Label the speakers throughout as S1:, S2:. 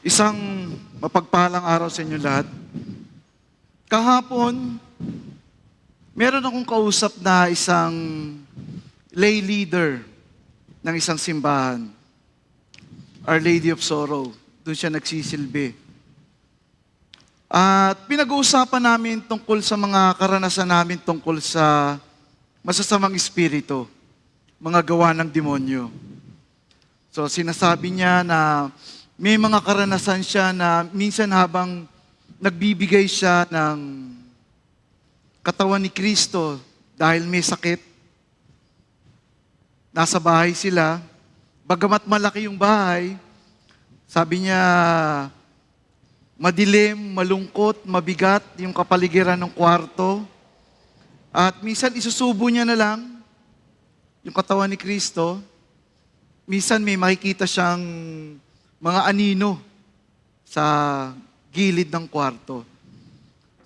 S1: Isang mapagpalang araw sa inyo lahat. Kahapon, meron akong kausap na isang lay leader ng isang simbahan, Our Lady of Sorrow. Doon siya nagsisilbi. At pinag-uusapan namin tungkol sa mga karanasan namin tungkol sa masasamang espiritu, mga gawa ng demonyo. So sinasabi niya na may mga karanasan siya na minsan habang nagbibigay siya ng katawan ni Kristo dahil may sakit, nasa bahay sila, bagamat malaki yung bahay, sabi niya, madilim, malungkot, mabigat yung kapaligiran ng kwarto. At minsan isusubo niya na lang yung katawan ni Kristo. Minsan may makikita siyang mga anino sa gilid ng kwarto.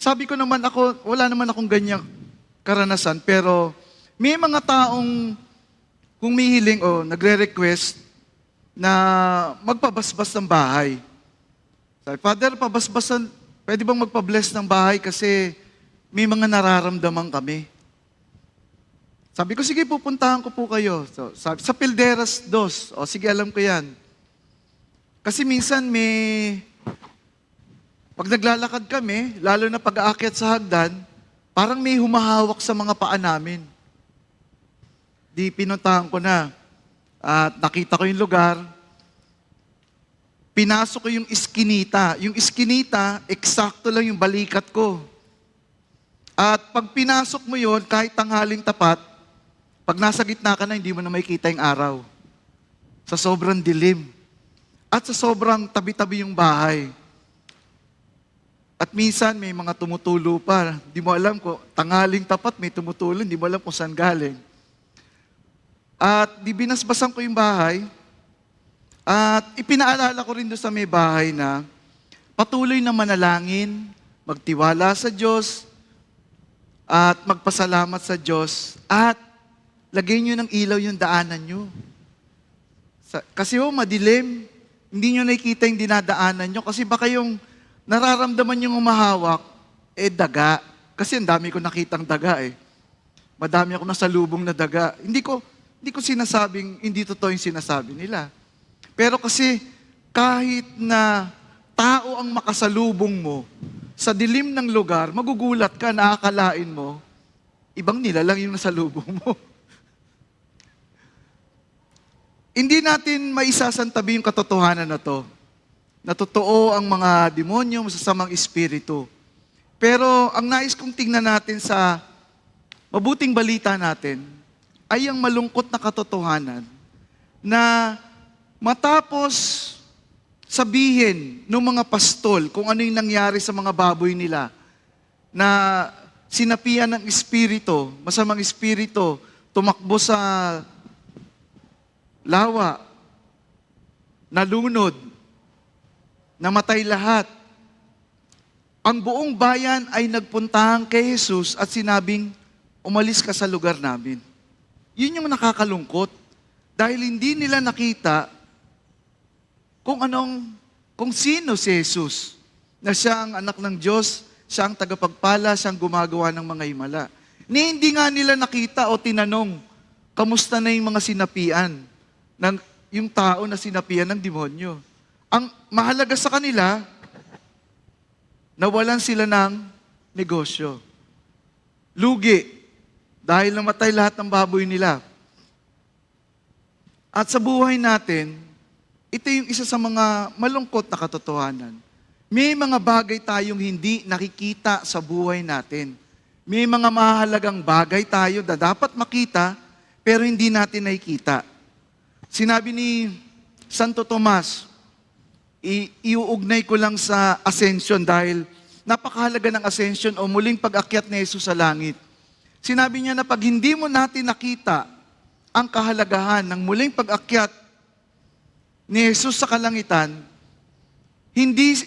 S1: Sabi ko naman wala naman akong ganyang karanasan, pero may mga taong humihiling o nagre-request na magpabasbas ng bahay. Sabi, Father, pwede bang magpabless ng bahay kasi may mga nararamdaman kami. Sabi ko, sige, pupuntahan ko po kayo. So, sabi, sa Pilderas 2. O, sige, alam ko yan. Kasi minsan pag naglalakad kami, lalo na pag aakyat sa hagdan, parang may humahawak sa mga paa namin. Di pinuntahan ko na. At nakita ko yung lugar. Pinasok ko yung iskinita. Yung iskinita, eksakto lang yung balikat ko. At pag pinasok mo yon, kahit tanghaling tapat, pag nasa gitna ka na, hindi mo na makikita yung araw. Sa sobrang dilim. At sa sobrang tabi-tabi yung bahay. At minsan may mga tumutulo pa. Hindi mo alam kung tanghaling tapat may tumutulo, hindi mo alam kung saan galing. At binasbasan ko yung bahay. At ipinaalala ko rin doon sa may bahay na patuloy na manalangin, magtiwala sa Diyos, at magpasalamat sa Diyos, at lagay nyo ng ilaw yung daanan nyo. Kasi madilim, hindi nyo nakikita yung dinadaanan nyo, kasi baka yung nararamdaman nyo umahawak, daga. Kasi ang dami ko nakitang daga Madami ako nasalubong na daga. Hindi ko sinasabing, hindi totoo yung sinasabi nila. Pero kasi kahit na tao ang makasalubong mo sa dilim ng lugar, magugulat ka, nakakalain mo, ibang nilalang yung nasalubong mo. Hindi natin maisasantabi yung katotohanan na to, na totoo ang mga demonyo, masasamang espiritu. Pero ang nais kong tingnan natin sa mabuting balita natin ay ang malungkot na katotohanan na matapos sabihin ng mga pastol kung ano yung nangyari sa mga baboy nila na sinapian ng espiritu, masamang espiritu, tumakbo sa lawa, nalunod, namatay lahat. Ang buong bayan ay nagpuntahan kay Jesus at sinabing, umalis ka sa lugar namin. Yun yung nakakalungkot dahil hindi nila nakita kung sino si Jesus, na siya ang anak ng Diyos, siya ang tagapagpala, siya ang gumagawa ng mga himala. Hindi nga nila nakita o tinanong, kamusta na yung mga sinapian, yung tao na sinapian ng demonyo. Ang mahalaga sa kanila, nawalan sila ng negosyo. Lugi, dahil namatay lahat ng baboy nila. At sa buhay natin, ito yung isa sa mga malungkot na katotohanan. May mga bagay tayong hindi nakikita sa buhay natin. May mga mahalagang bagay tayo na dapat makita, pero hindi natin nakikita. Sinabi ni Santo Tomas, iuugnay ko lang sa ascension dahil napakahalaga ng ascension o muling pag-akyat ni Jesus sa langit. Sinabi niya na pag hindi mo natin nakita ang kahalagahan ng muling pag-akyat ni Jesus sa kalangitan, hindi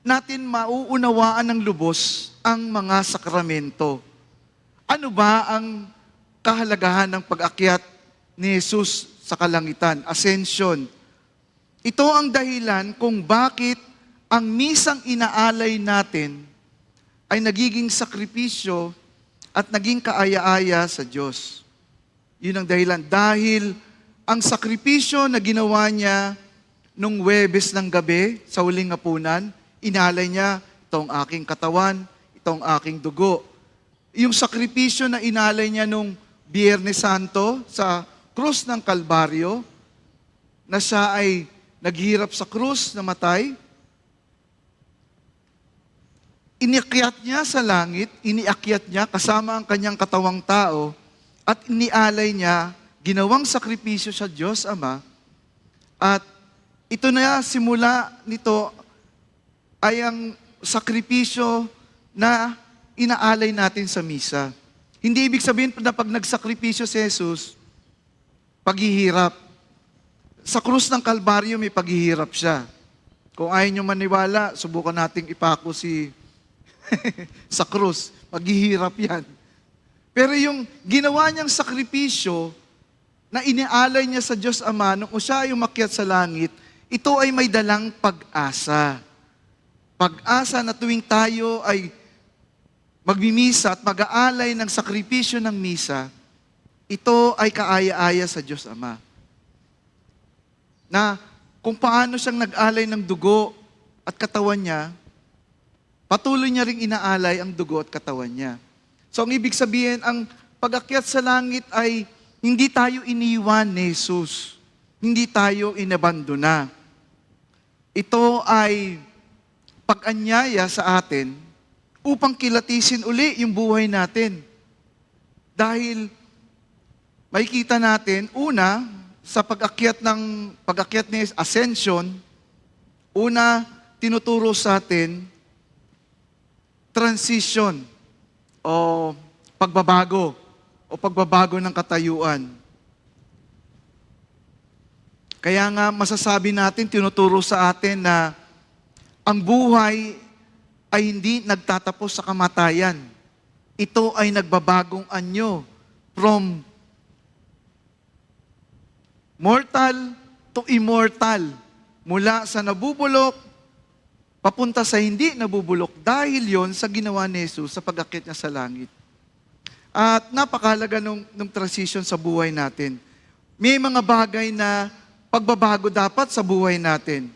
S1: natin mauunawaan ng lubos ang mga sakramento. Ano ba ang kahalagahan ng pag-akyat ni Jesus sa kalangitan, ascension. Ito ang dahilan kung bakit ang misang inaalay natin ay nagiging sakripisyo at naging kaaya-aya sa Diyos. Yun ang dahilan. Dahil ang sakripisyo na ginawa niya nung Huwebes ng gabi sa huling hapunan, inalay niya, itong aking katawan, itong aking dugo. Yung sakripisyo na inalay niya nung Biyernes Santo sa krus ng Kalbaryo, na siya ay naghirap sa krus, namatay, iniakyat niya sa langit, iniakyat niya kasama ang kanyang katawang tao, at inialay niya, ginawang sakripisyo sa Diyos Ama, at ito na simula nito ay ang sakripisyo na inaalay natin sa misa. Hindi ibig sabihin na pag nagsakripisyo si Jesus, paghihirap. Sa krus ng Kalbaryo may paghihirap siya. Kung ayaw nyo maniwala, subukan nating ipako si sa krus. Paghihirap yan. Pero yung ginawa niyang sakripisyo na inialay niya sa Diyos Ama nung siya ay umakyat sa langit, ito ay may dalang pag-asa. Pag-asa na tuwing tayo ay magmimisa at mag-aalay ng sakripisyo ng misa, ito ay kaaya-aya sa Diyos Ama. Na kung paano siyang nag-alay ng dugo at katawan niya, patuloy niya ring inaalay ang dugo at katawan niya. So ang ibig sabihin, ang pag-akyat sa langit ay hindi tayo iniwan ni Jesus. Hindi tayo inabandona. Ito ay pag-anyaya sa atin upang kilatisin uli yung buhay natin. Dahil makikita natin, una, sa pag-akyat ni Ascension, una, tinuturo sa atin, transition o pagbabago ng katayuan. Kaya nga masasabi natin, tinuturo sa atin na ang buhay ay hindi nagtatapos sa kamatayan. Ito ay nagbabagong anyo from mortal to immortal. Mula sa nabubulok, papunta sa hindi nabubulok. Dahil yon sa ginawa ni Jesus sa pag-akyat niya sa langit. At napakahalaga nung transition sa buhay natin. May mga bagay na pagbabago dapat sa buhay natin.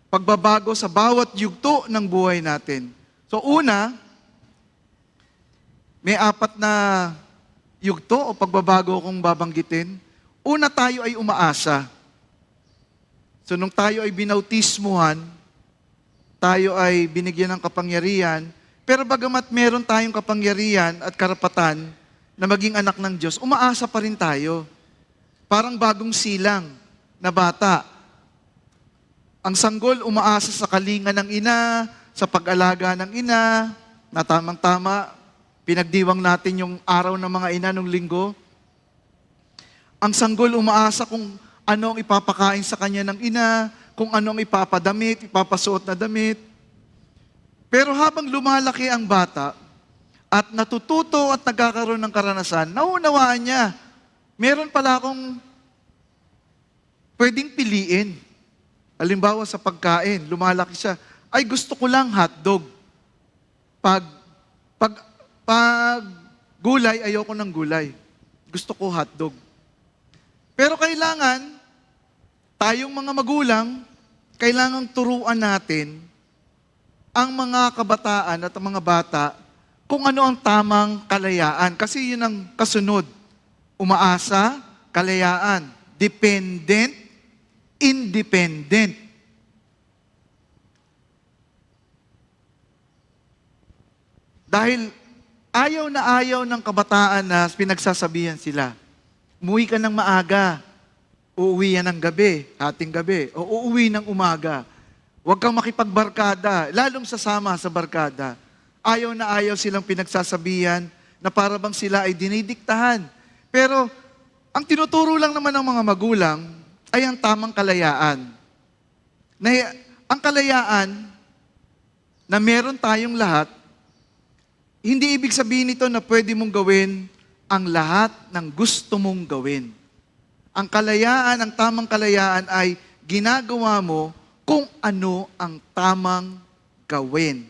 S1: Pagbabago sa bawat yugto ng buhay natin. So una, may 4 na yugto o pagbabago kung babanggitin. Una, tayo ay umaasa. So nung tayo ay binautismuhan, tayo ay binigyan ng kapangyarihan, pero bagamat meron tayong kapangyarihan at karapatan na maging anak ng Diyos, umaasa pa rin tayo. Parang bagong silang na bata. Ang sanggol umaasa sa kalinga ng ina, sa pag-alaga ng ina, na tamang-tama, pinagdiwang natin yung araw ng mga ina nung linggo. Ang sanggol umaasa kung ano ang ipapakain sa kanya ng ina, kung ano ang ipapadamit, ipapasuot na damit. Pero habang lumalaki ang bata at natututo at nagkakaroon ng karanasan, naunawaan niya, meron pala akong pwedeng piliin. Halimbawa sa pagkain, lumalaki siya, ay gusto ko lang hotdog. Pag gulay, ayoko ng gulay. Gusto ko hotdog. Pero kailangan, tayong mga magulang, kailangang turuan natin ang mga kabataan at ang mga bata kung ano ang tamang kalayaan. Kasi yun ang kasunod. Umaasa, kalayaan. Dependent, independent. Dahil ayaw na ayaw ng kabataan na pinagsasabihan sila. Umuwi ka ng maaga, uuwi yan ng gabi, hating gabi, o uuwi ng umaga. Huwag kang makipagbarkada, lalong sasama sa barkada. Ayaw na ayaw silang pinagsasabihan na para bang sila ay dinidiktahan. Pero ang tinuturo lang naman ng mga magulang ay ang tamang kalayaan. Ang kalayaan na meron tayong lahat, hindi ibig sabihin nito na pwede mong gawin ang lahat ng gusto mong gawin. Ang kalayaan, ang tamang kalayaan ay ginagawa mo kung ano ang tamang gawin.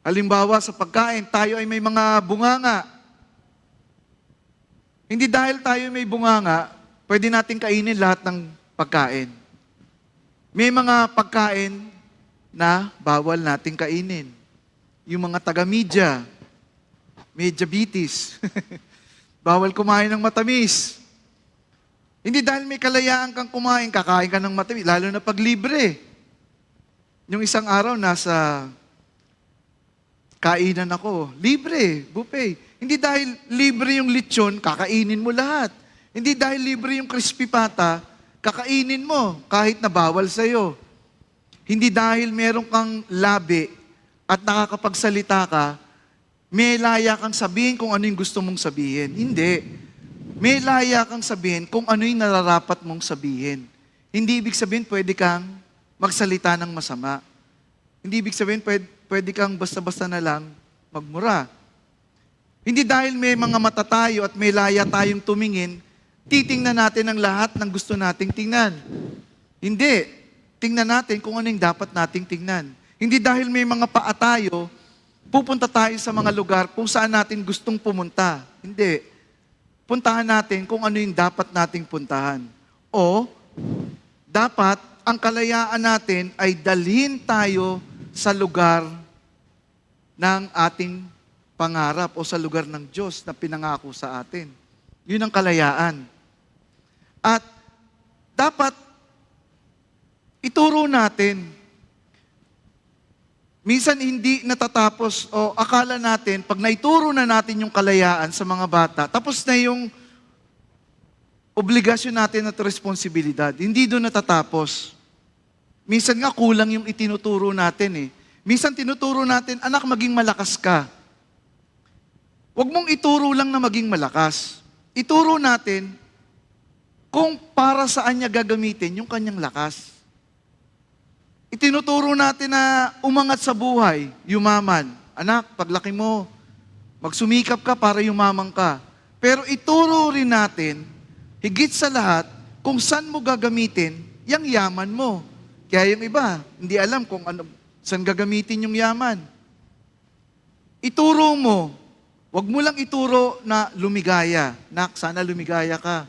S1: Halimbawa, sa pagkain, tayo ay may mga bunganga. Hindi dahil tayo may bunganga, pwede natin kainin lahat ng pagkain. May mga pagkain na bawal nating kainin. Yung mga taga-media, may diabetes. Bawal kumain ng matamis. Hindi dahil may kalayaan kang kumain, kakain ka ng matamis, lalo na pag libre. Yung isang araw, nasa kainan ako, libre, buffet. Hindi dahil libre yung lechon, kakainin mo lahat. Hindi dahil libre yung crispy pata, kakainin mo kahit na bawal sa'yo. Hindi dahil meron kang labi at nakakapagsalita ka, may laya kang sabihin kung ano yung gusto mong sabihin. Hindi. May laya kang sabihin kung ano yung nararapat mong sabihin. Hindi ibig sabihin pwede kang magsalita ng masama. Hindi ibig sabihin pwede kang basta-basta na lang magmura. Hindi dahil may mga mata tayo at may laya tayong tumingin, titingnan natin ang lahat ng gusto nating tingnan. Hindi. Tingnan natin kung ano yung dapat nating tingnan. Hindi dahil may mga paa tayo, pupunta tayo sa mga lugar kung saan natin gustong pumunta. Hindi. Puntahan natin kung ano yung dapat nating puntahan. O, dapat ang kalayaan natin ay dalhin tayo sa lugar ng ating pangarap o sa lugar ng Diyos na pinangako sa atin. Yun ang kalayaan. At dapat ituro natin. Minsan hindi natatapos o akala natin, pag naituro na natin yung kalayaan sa mga bata, tapos na yung obligasyon natin at responsibilidad. Hindi doon natatapos. Minsan nga kulang yung itinuturo natin eh. Minsan tinuturo natin, anak, maging malakas ka. Huwag mong ituro lang na maging malakas. Ituro natin kung para saan niya gagamitin yung kanyang lakas. Itinuturo natin na umangat sa buhay, yumaman. Anak, paglaki mo, magsumikap ka para yumaman ka. Pero ituro rin natin, higit sa lahat, kung saan mo gagamitin yung yaman mo. Kaya yung iba, hindi alam kung saan gagamitin yung yaman. Ituro mo, wag mo lang ituro na lumigaya. Nak, sana lumigaya ka.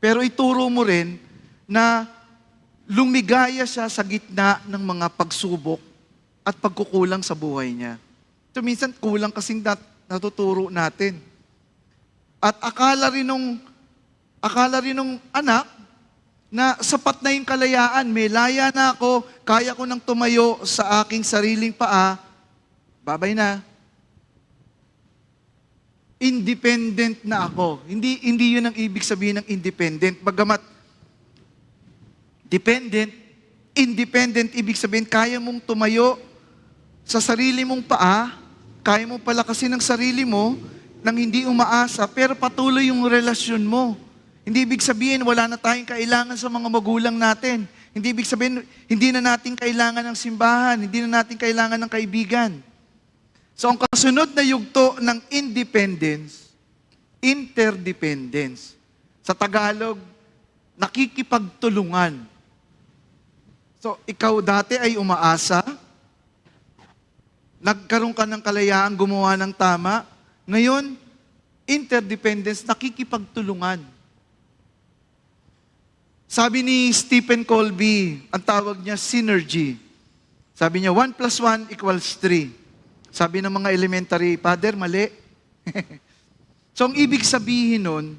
S1: Pero ituro mo rin na lumigaya siya sa gitna ng mga pagsubok at pagkukulang sa buhay niya. So minsan kulang kasing natuturo natin. At akala rin nung anak na sapat na yung kalayaan, may laya na ako, kaya ko nang tumayo sa aking sariling paa, babay na. Independent na ako. Hindi yun ang ibig sabihin ng independent. Bagamat independent, ibig sabihin, kaya mong tumayo sa sarili mong paa, kaya mong palakasin ang sarili mo nang hindi umaasa, pero patuloy yung relasyon mo. Hindi ibig sabihin, wala na tayong kailangan sa mga magulang natin. Hindi ibig sabihin, hindi na natin kailangan ng simbahan, hindi na natin kailangan ng kaibigan. So ang kasunod na yugto ng independence, interdependence. Sa Tagalog, nakikipagtulungan. So, ikaw dati ay umaasa, nagkaroon ka ng kalayaan gumawa ng tama, ngayon, interdependence, nakikipagtulungan. Sabi ni Stephen Colby, ang tawag niya synergy. Sabi niya, 1 + 1 = 3. Sabi ng mga elementary, Father, mali. So, ang ibig sabihin nun,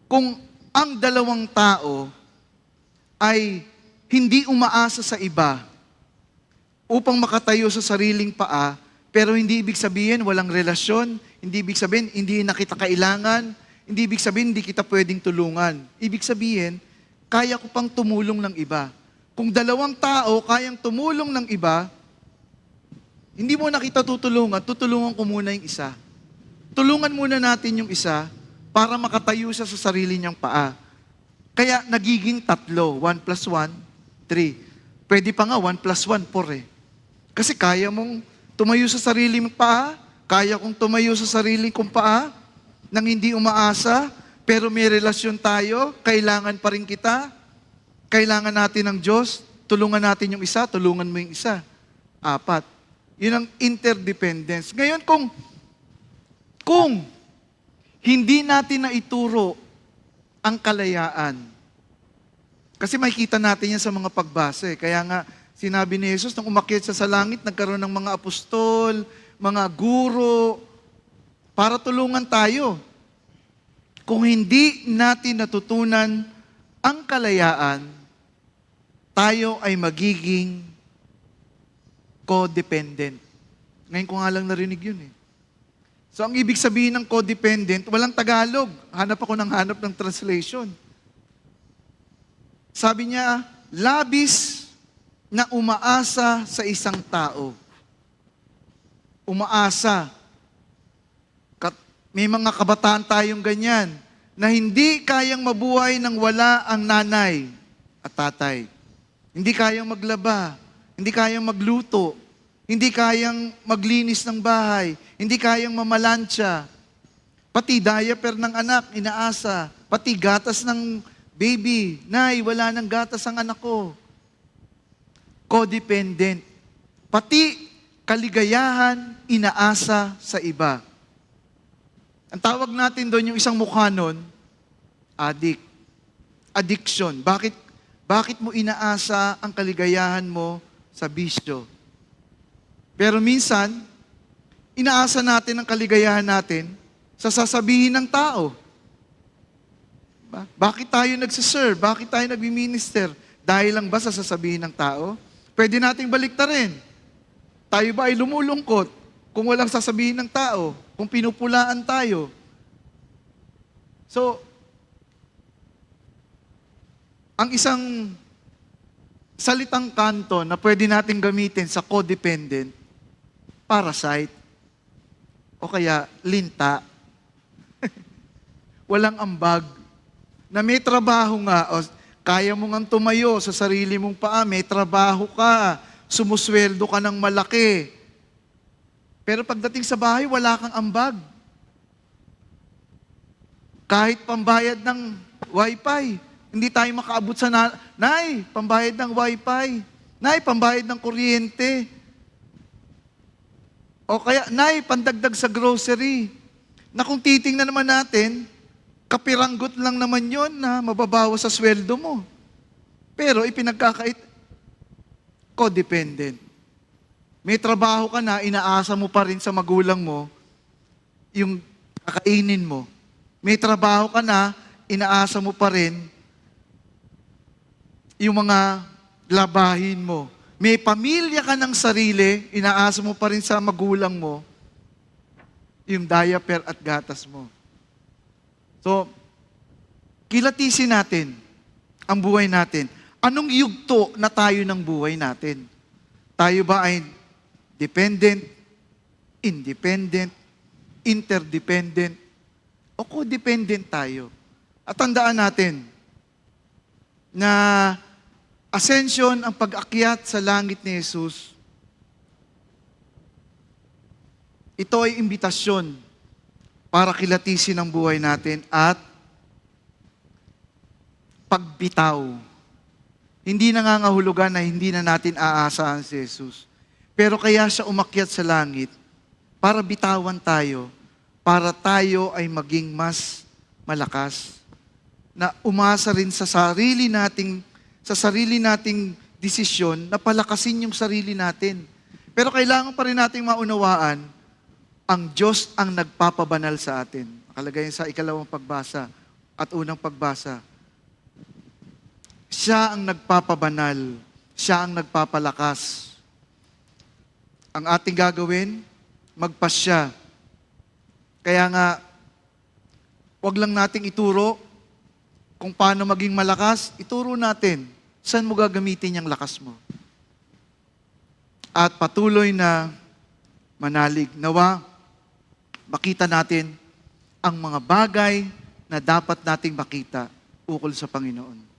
S1: kung ang dalawang tao ay hindi umaasa sa iba upang makatayo sa sariling paa, pero hindi ibig sabihin walang relasyon, hindi ibig sabihin hindi na kita kailangan, hindi ibig sabihin hindi kita pwedeng tulungan. Ibig sabihin, kaya ko pang tumulong ng iba. Kung dalawang tao kayang tumulong ng iba, hindi mo na kita tutulungan ko muna yung isa. Tulungan muna natin yung isa para makatayo siya sa sarili niyang paa. Kaya nagiging 3, 1 + 1, 3. Pwede pa nga 1 + 1, 4 eh. Kasi kaya mong tumayo sa sarili mong paa, kaya kong tumayo sa sarili kong paa, nang hindi umaasa, pero may relasyon tayo, kailangan pa rin kita, kailangan natin ng Diyos, tulungan natin yung isa, tulungan mo yung isa. 4. Yun ang interdependence. Ngayon, kung hindi natin naituro ang kalayaan, kasi makikita natin yan sa mga pagbasa. Kaya nga, sinabi ni Jesus, nung umakyat siya sa langit, nagkaroon ng mga apostol, mga guro, para tulungan tayo. Kung hindi natin natutunan ang kalayaan, tayo ay magiging codependent. Ngayon ko nga lang narinig yun eh. So ang ibig sabihin ng codependent, walang Tagalog. Hanap ako ng translation. Sabi niya, labis na umaasa sa isang tao. Umaasa. May mga kabataan tayong ganyan na hindi kayang mabuhay nang wala ang nanay at tatay. Hindi kayang maglaba, hindi kayang magluto, hindi kayang maglinis ng bahay, hindi kayang mamalansya. Pati diaper ng anak, inaasa. Pati gatas ng baby, nay, wala nang gatas ang anak ko. Codependent. Pati kaligayahan, inaasa sa iba. Ang tawag natin doon, yung isang mukha nun, addiction. Bakit mo inaasa ang kaligayahan mo sa bisyo? Pero minsan, inaasa natin ang kaligayahan natin sa sasabihin ng tao. Bakit tayo nagsiserve? Bakit tayo nagmi-minister? Dahil lang ba sa sasabihin ng tao? Pwede nating baliktarin. Tayo ba ay lumulungkot kung walang sasabihin ng tao? Kung pinupulaan tayo? So, ang isang salitang kanto na pwede nating gamitin sa codependent, parasite, o kaya linta, walang ambag, na may trabaho nga, o kaya mo nga tumayo sa sarili mong paa, may trabaho ka, sumusweldo ka ng malaki. Pero pagdating sa bahay, wala kang ambag. Kahit pambayad ng wifi, hindi tayo makaabot sa Nay, pambayad ng wifi. Nay, pambayad ng kuryente. O kaya, Nay, pandagdag sa grocery. Na kung titingnan naman natin, kapiranggot lang naman yon na mababawas sa sweldo mo. Pero codependent. May trabaho ka na, inaasa mo pa rin sa magulang mo yung kakainin mo. May trabaho ka na, inaasa mo pa rin yung mga labahin mo. May pamilya ka ng sarili, inaasa mo pa rin sa magulang mo yung diaper at gatas mo. So, kilatisin natin ang buhay natin. Anong yugto na tayo ng buhay natin? Tayo ba ay dependent, independent, interdependent, o codependent tayo? At tandaan natin na ascension, ang pag-akyat sa langit ni Jesus, ito ay imbitasyon para kilatisin ang buhay natin at pagbitaw. Hindi nangangahulugan na hindi na natin aasahan si Jesus. Pero kaya siya umakyat sa langit para bitawan tayo, para tayo ay maging mas malakas, na umasa rin sa sarili nating desisyon na palakasin yung sarili natin. Pero kailangan pa rin nating maunawaan, ang Diyos ang nagpapabanal sa atin. Nakalagay sa ikalawang pagbasa at unang pagbasa. Siya ang nagpapabanal. Siya ang nagpapalakas. Ang ating gagawin, magpasya. Kaya nga, wag lang nating ituro kung paano maging malakas, ituro natin saan mo gagamitin yung lakas mo. At patuloy na manalig. Nawa, makita natin ang mga bagay na dapat nating makita ukol sa Panginoon.